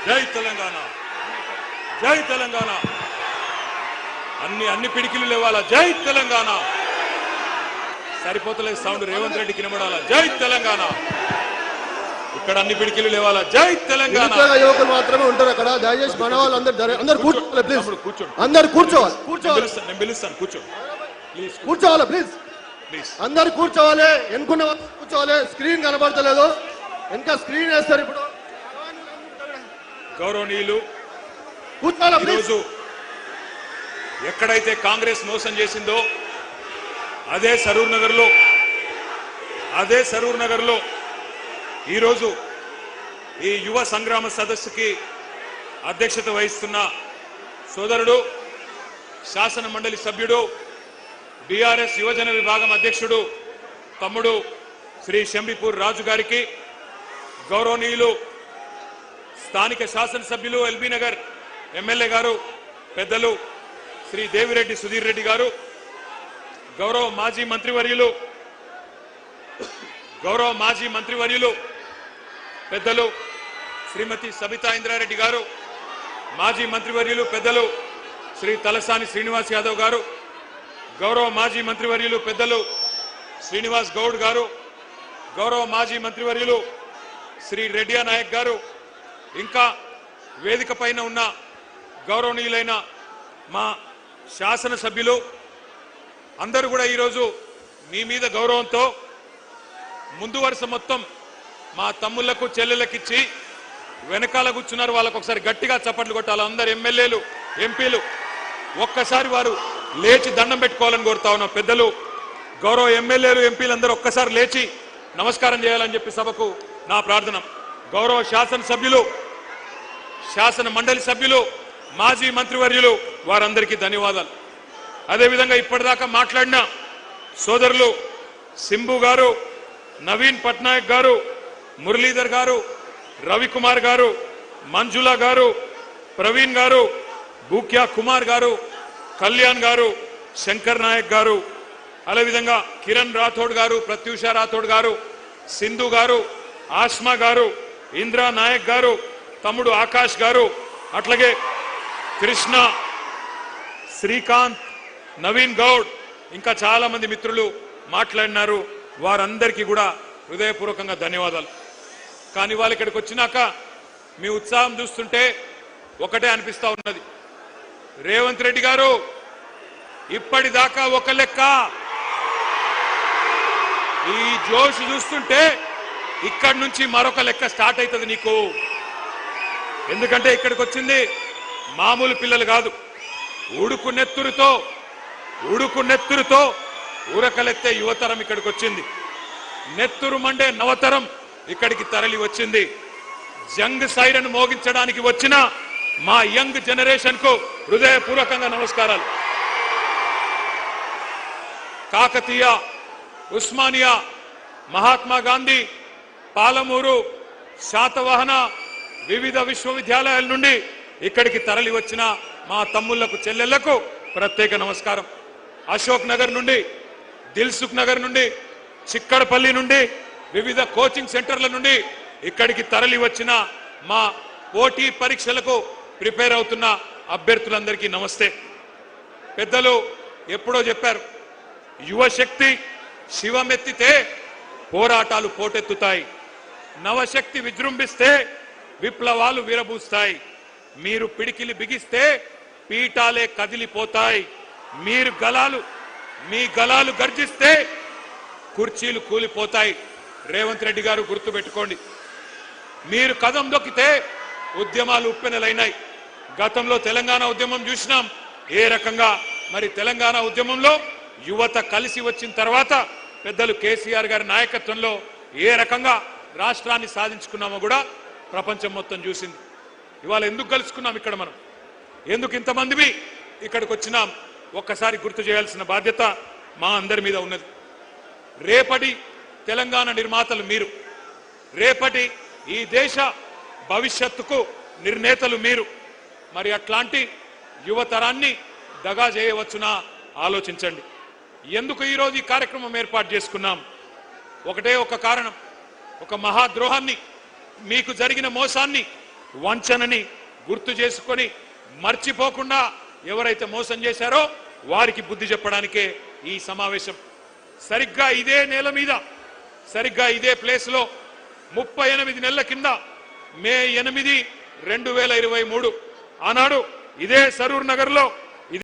జై తెలంగాణ, జై తెలంగాణ. అన్ని పిడికిలు లేవాలా. జై తెలంగాణ. సరిపోతలేదు సౌండ్, రేవంత్ రెడ్డికి వినబడాలా. జై తెలంగాణ. ఇక్కడ అన్ని పిడికిలు లేవాలా. జై తెలంగాణ. యువకులు మాత్రమే ఉంటారు అక్కడ. దయచేసి మన వాళ్ళు అందరు కూర్చోవాలి ప్లీజ్. అందరు కూర్చోవాలి. నేను పిలుస్తాను. కూర్చోవాలి ప్లీజ్. అందరు కూర్చోవాలి. ఎన్నుకున్న వాళ్ళు కూర్చోవాలి. స్క్రీన్ కనబడతలేదు, ఇంకా స్క్రీన్ వేస్తారు ఇప్పుడు. గౌరవనీయులు, కూర్చోవాలి. ఈరోజు ఎక్కడైతే కాంగ్రెస్ మోసం చేసిందో అదే సరూర్ నగర్లో ఈరోజు ఈ యువ సంగ్రామ సదస్సుకి అధ్యక్షత వహిస్తున్న సోదరుడు, శాసన మండలి సభ్యుడు, బీఆర్ఎస్ యువజన విభాగం అధ్యక్షుడు తమ్ముడు శ్రీ శంబిపూర్ రాజు గారికి, గౌరవనీయులు స్థానిక శాసనసభ్యులు ఎల్బీ నగర్ ఎమ్మెల్యే గారు పెద్దలు శ్రీ దేవిరెడ్డి సుధీర్ రెడ్డి గారు, గౌరవ మాజీ మంత్రివర్యులు పెద్దలు శ్రీమతి సబితా ఇంద్రారెడ్డి గారు, మాజీ మంత్రివర్యులు పెద్దలు శ్రీ తలసాని శ్రీనివాస్ యాదవ్ గారు, గౌరవ మాజీ మంత్రివర్యులు పెద్దలు శ్రీనివాస్ గౌడ్ గారు, గౌరవ మాజీ మంత్రివర్యులు శ్రీ రెడ్డియా నాయక్ గారు, ఇంకా వేదిక పైన ఉన్న గౌరవనీయులైన మా శాసనసభ్యులు అందరూ కూడా ఈరోజు మీ మీద గౌరవంతో ముందు వరుస మొత్తం మా తమ్ముళ్లకు చెల్లెళ్ళకిచ్చి వెనకాల కూర్చున్నారు. వాళ్ళకు ఒకసారి గట్టిగా చప్పట్లు కొట్టాలి. అందరు ఎమ్మెల్యేలు, ఎంపీలు ఒక్కసారి వారు లేచి దండం పెట్టుకోవాలని కోరుతా ఉన్నాం. పెద్దలు, గౌరవ ఎమ్మెల్యేలు, ఎంపీలు అందరూ ఒక్కసారి లేచి నమస్కారం చేయాలని చెప్పి సభకు నా ప్రార్థన. గౌరవ శాసనసభ్యులు, శాసన మండలి సభ్యులు, మాజీ మంత్రివర్యులు వారందరికీ ధన్యవాదాలు. అదేవిధంగా ఇప్పటిదాకా మాట్లాడిన సోదరులు సింబు గారు, నవీన్ పట్నాయక్ గారు, మురళీధర్ గారు, రవికుమార్ గారు, మంజులా గారు, ప్రవీణ్ గారు, బూక్యా కుమార్ గారు, కళ్యాణ్ గారు, శంకర్ నాయక్ గారు, అదేవిధంగా కిరణ్ రాథోడ్ గారు, ప్రత్యూష రాథోడ్ గారు, సింధు గారు, ఆస్మా గారు, ఇంద్రా నాయక్ గారు, తమ్ముడు ఆకాష్ గారు, అట్లాగే కృష్ణ, శ్రీకాంత్, నవీన్ గౌడ్, ఇంకా చాలా మంది మిత్రులు మాట్లాడినారు. వారందరికీ కూడా హృదయపూర్వకంగా ధన్యవాదాలు. కానీ వాళ్ళు ఇక్కడికి వచ్చినాక మీ ఉత్సాహం చూస్తుంటే ఒకటే అనిపిస్తా ఉన్నది. రేవంత్ రెడ్డి గారు ఇప్పటిదాకా ఒక లెక్క, ఈ జోష్ చూస్తుంటే ఇక్కడి నుంచి మరొక లెక్క స్టార్ట్ అవుతుంది నీకు. ఎందుకంటే ఇక్కడికి వచ్చింది మామూలు పిల్లలు కాదు. ఉడుకు నెత్తురుతో ఊరకలెత్తే యువతరం ఇక్కడికి వచ్చింది. నెత్తురు మండే నవతరం ఇక్కడికి తరలి వచ్చింది. జంగ్ సైరన్ మోగించడానికి వచ్చిన మా యంగ్ జనరేషన్ కు హృదయపూర్వకంగా నమస్కారాలు. కాకతీయ, ఉస్మానియా, మహాత్మా గాంధీ, పాలమూరు, శాతవాహన వివిధ విశ్వవిద్యాలయాల నుండి ఇక్కడికి తరలి వచ్చిన మా తమ్ముళ్లకు, చెల్లెళ్లకు ప్రత్యేక నమస్కారం. అశోక్ నగర్ నుండి, దిల్సుఖ్ నగర్ నుండి, చిక్కడపల్లి నుండి, వివిధ కోచింగ్ సెంటర్ల నుండి ఇక్కడికి తరలి వచ్చిన మా పోటీ పరీక్షలకు ప్రిపేర్ అవుతున్న అభ్యర్థులందరికీ నమస్తే. పెద్దలు ఎప్పుడో చెప్పారు, యువశక్తి శివమెత్తితే పోరాటాలు పోటెత్తుతాయి, నవశక్తి విజృంభిస్తే విప్లవాలు విరబూస్తాయి, మీరు పిడికిలి బిగిస్తే పీఠాలే కదిలిపోతాయి, మీ గలాలు గర్జిస్తే కుర్చీలు కూలిపోతాయి. రేవంత్ రెడ్డి గారు గుర్తుపెట్టుకోండి, మీరు కదం దొక్కితే ఉద్యమాలు ఉప్పెనలైనాయి. గతంలో తెలంగాణ ఉద్యమం చూసినాం ఏ రకంగా. మరి తెలంగాణ ఉద్యమంలో యువత కలిసి వచ్చిన తర్వాత పెద్దలు కేసీఆర్ గారి నాయకత్వంలో ఏ రకంగా రాష్ట్రాన్ని సాధించుకున్నామో కూడా ప్రపంచం మొత్తం చూసింది. ఇవాళ ఎందుకు కలుసుకున్నాం ఇక్కడ, మనం ఎందుకు ఇంతమంది ఇక్కడికి వచ్చినాం, ఒక్కసారి గుర్తు చేయాల్సిన బాధ్యత మా అందరి మీద ఉన్నది. రేపటి తెలంగాణ నిర్మాతలు మీరు, రేపటి ఈ దేశ భవిష్యత్తుకు నిర్ణేతలు మీరు. మరి అట్లాంటి యువతరాన్ని దగా చేయవచ్చునా ఆలోచించండి. ఎందుకు ఈరోజు ఈ కార్యక్రమం ఏర్పాటు చేసుకున్నాం? ఒకటే ఒక కారణం, ఒక మహాద్రోహాన్ని, మీకు జరిగిన మోసాన్ని, వంచనని గుర్తు చేసుకొని మర్చిపోకుండా ఎవరైతే మోసం చేశారో వారికి బుద్ధి చెప్పడానికే ఈ సమావేశం. సరిగ్గా ఇదే నేల మీద, సరిగ్గా ఇదే ప్లేస్ లో 38 నెలల కింద మే 8, 2023 ఆనాడు ఇదే సరూర్ నగర్ లో